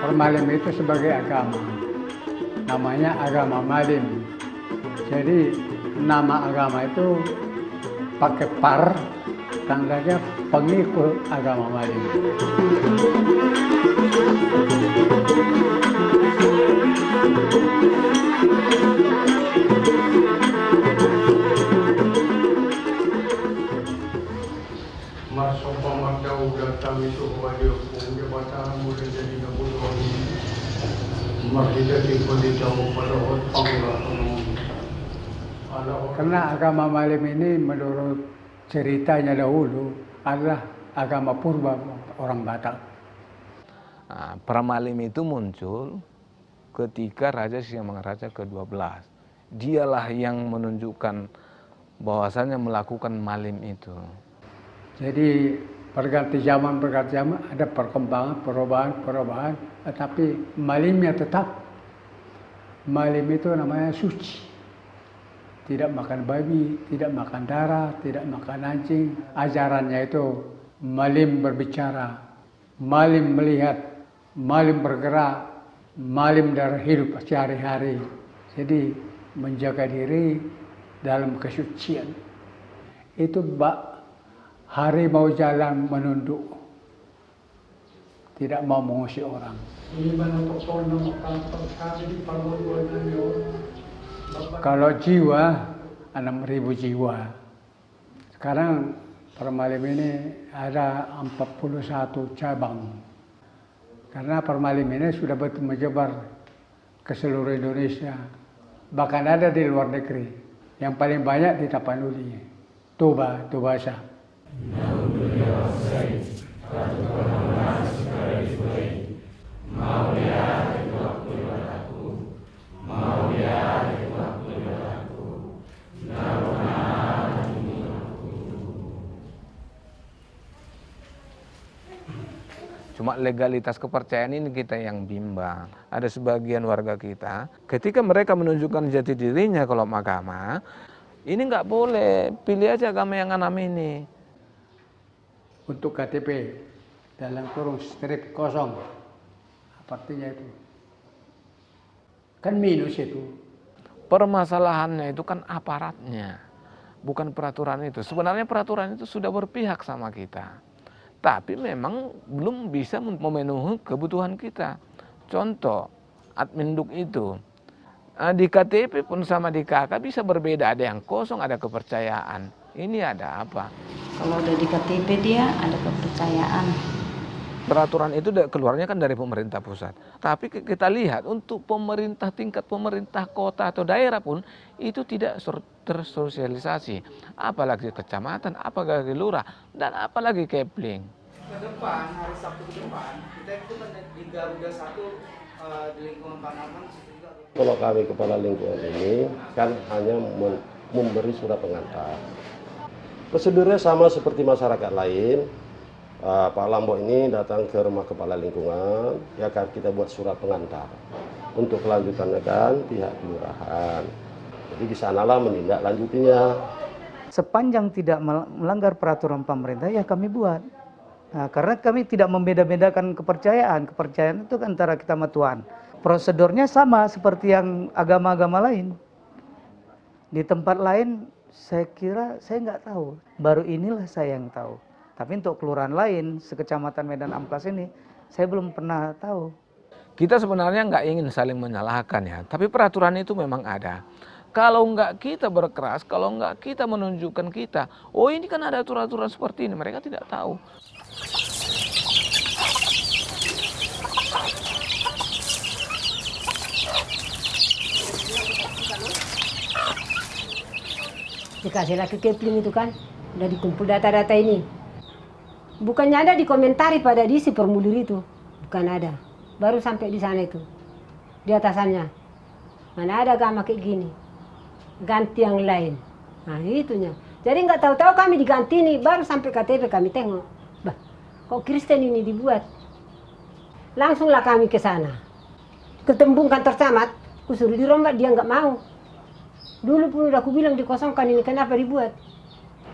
Permalim itu sebagai agama, namanya agama Malim. Jadi nama agama itu pakai par, tandanya pengikut agama Malim. Karena agama Malim ini menurut ceritanya dahulu adalah agama purba orang Batak. Nah, Paramalim itu muncul ketika Raja Siamangaraja ke-12. Dialah yang menunjukkan bahwasannya melakukan malim itu. Jadi perganti zaman ada perkembangan, perubahan, tetapi malimnya tetap. Malim itu namanya suci. Tidak makan babi, tidak makan darah, tidak makan anjing. Ajarannya itu malim berbicara, malim melihat, malim bergerak, malim dari hidup sehari-hari. Jadi menjaga diri dalam kesucian. Itu hari mau jalan menunduk, tidak mau mengusir orang. Kalau jiwa 6.000 jiwa. Sekarang Paramalim ini ada 41 cabang. Karena Paramalim ini sudah betul menyebar ke seluruh Indonesia. Bahkan ada di luar negeri. Yang paling banyak di Tapanuli, Tubasa. Cuma legalitas kepercayaan ini kita yang bimbang. Ada sebagian warga kita, ketika mereka menunjukkan jati dirinya kalau agama, ini nggak boleh, pilih aja agama yang enam ini. Untuk KTP, dalam kurung strip kosong, artinya itu. Kan minus itu. Permasalahannya itu kan aparatnya, bukan peraturan itu. Sebenarnya peraturan itu sudah berpihak sama kita. Tapi memang belum bisa memenuhi kebutuhan kita. Contoh, adminduk itu. Di KTP pun sama di KK bisa berbeda. Ada yang kosong, ada kepercayaan. Ini ada apa? Kalau udah di KTP dia ada kepercayaan. Peraturan itu keluarnya kan dari pemerintah pusat. Tapi kita lihat untuk pemerintah tingkat pemerintah kota atau daerah pun itu tidak tersosialisasi. Apalagi kecamatan, apalagi lurah, dan apalagi Kepling. Ke depan, hari Sabtu ke depan, kita itu kan di Garuda 1 di lingkungan Panaman. Kalau kami kepala lingkungan ini kan hanya memberi surat pengantar. Prosedurnya sama seperti masyarakat lain. Pak Lambo ini datang ke rumah kepala lingkungan, ya kan kita buat surat pengantar untuk kelanjutannya kan pihak kelurahan. Jadi di sanalah menindaklanjutinya. Sepanjang tidak melanggar peraturan pemerintah ya kami buat. Nah, karena kami tidak membeda-bedakan kepercayaan. Kepercayaan itu antara kita sama Tuhan. Prosedurnya sama seperti yang agama-agama lain. Di tempat lain saya kira saya nggak tahu. Baru inilah saya yang tahu. Tapi untuk kelurahan lain, sekecamatan Medan Amplas ini, saya belum pernah tahu. Kita sebenarnya nggak ingin saling menyalahkan ya, tapi peraturan itu memang ada. Kalau nggak kita berkeras, kalau nggak kita menunjukkan kita, oh ini kan ada aturan-aturan seperti ini, mereka tidak tahu. Dikasih lagi Kepling itu kan, udah dikumpul data-data ini. Bukannya ada dikomentari pada di si formulir itu, bukan ada. Baru sampai di sana itu, di atasannya. Mana ada agama kayak gini, ganti yang lain. Nah itunya. Jadi nggak tahu-tahu kami diganti nih, baru sampai KTP kami tengok. Bah, kok Kristen ini dibuat? Langsunglah kami ke sana. Ketembung kantor camat, kusuruh dirombak, dia nggak mau. Dulu pun udah aku bilang dikosongkan ini, kenapa dibuat?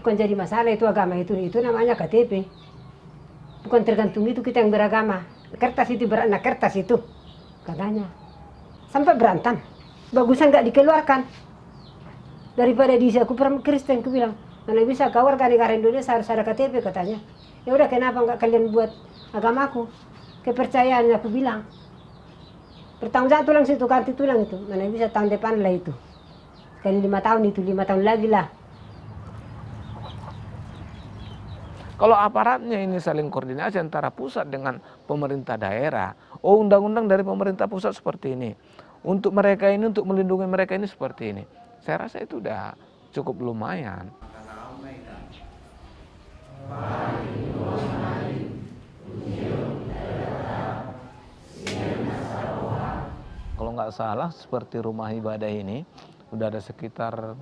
Bukan jadi masalah itu agama itu namanya KTP. Bukan tergantung itu kita yang beragama. Kertas itu beranak kertas itu, katanya. Sampai berantem. Bagusan nggak dikeluarkan. Daripada diisi aku Kristen, aku bilang, mana bisa kau warga negara Indonesia harus ada KTP katanya. Ya udah kenapa nggak kalian buat agamaku? Kepercayaan aku bilang. Bertanggung jawab tulang situ, ganti tulang itu. Mana bisa tahun depan lah itu. Sekali 5 tahun itu, 5 tahun lagi lah. Kalau aparatnya ini saling koordinasi antara pusat dengan pemerintah daerah, oh undang-undang dari pemerintah pusat seperti ini, untuk mereka ini, untuk melindungi mereka ini seperti ini, saya rasa itu udah cukup lumayan. Kalau nggak salah seperti rumah ibadah ini udah ada sekitar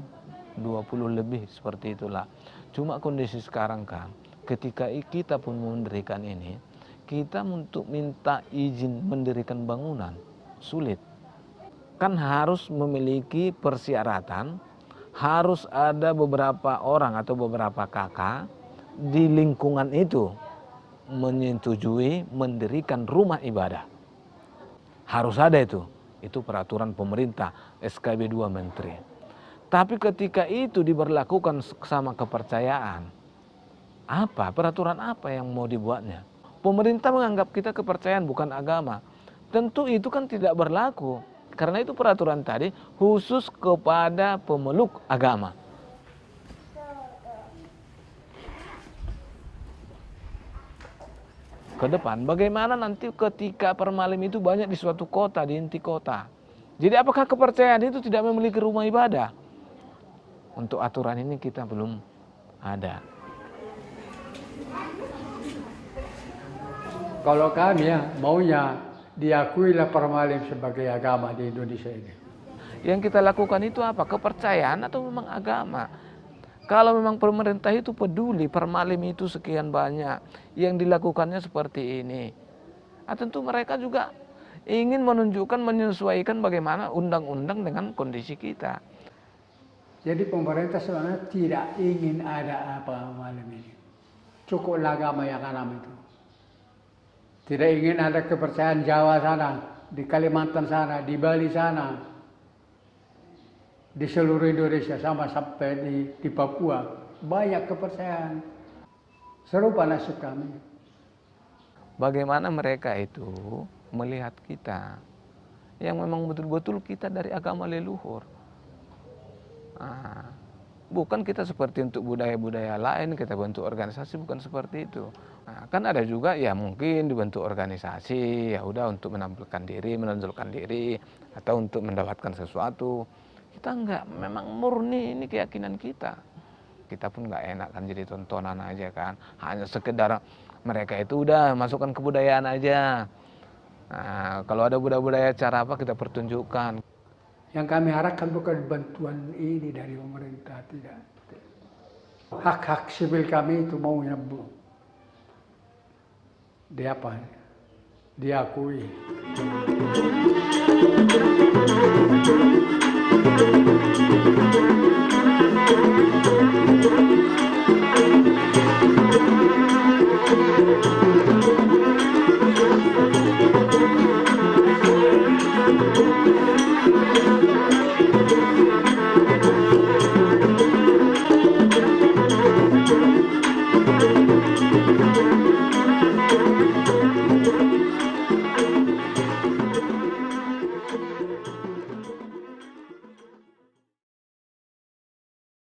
20 lebih seperti itulah. Cuma kondisi sekarang kan, ketika kita pun mendirikan ini, kita untuk minta izin mendirikan bangunan sulit. Kan harus memiliki persyaratan, harus ada beberapa orang atau beberapa kakak di lingkungan itu menyetujui mendirikan rumah ibadah. Harus ada itu peraturan pemerintah SKB 2 Menteri. Tapi ketika itu diberlakukan sama kepercayaan, apa peraturan apa yang mau dibuatnya? Pemerintah menganggap kita kepercayaan bukan agama. Tentu itu kan tidak berlaku. Karena itu peraturan tadi khusus kepada pemeluk agama. Ke depan bagaimana nanti ketika permalim itu banyak di suatu kota, di inti kota. Jadi apakah kepercayaan itu tidak memiliki rumah ibadah? Untuk aturan ini kita belum ada. Kalau kami ya maunya diakuilah permalim sebagai agama di Indonesia ini. Yang kita lakukan itu apa? Kepercayaan atau memang agama? Kalau memang pemerintah itu peduli permalim itu sekian banyak, yang dilakukannya seperti ini. Tentu mereka juga ingin menunjukkan, menyesuaikan bagaimana undang-undang dengan kondisi kita. Jadi pemerintah sebenarnya tidak ingin ada apa malam ini. Cukuplah agama yang alam itu. Tidak ingin ada kepercayaan Jawa sana, di Kalimantan sana, di Bali sana, di seluruh Indonesia sama sampai di Papua. Banyak kepercayaan. Serupa nasib kami. Bagaimana mereka itu melihat kita, yang memang betul-betul kita dari agama leluhur. Bukan kita seperti untuk budaya-budaya lain, kita bentuk organisasi, bukan seperti itu. Kan ada juga ya mungkin dibentuk organisasi, ya udah untuk menampilkan diri, menonjolkan diri, atau untuk mendapatkan sesuatu. Kita enggak, memang murni ini keyakinan kita. Kita pun enggak enak kan jadi tontonan aja kan. Hanya sekedar mereka itu udah masukkan kebudayaan aja. Kalau ada budaya-budaya cara apa kita pertunjukkan. Yang kami harapkan bukan bantuan ini dari pemerintah, tidak. Hak-hak sipil kami itu maunya diakui.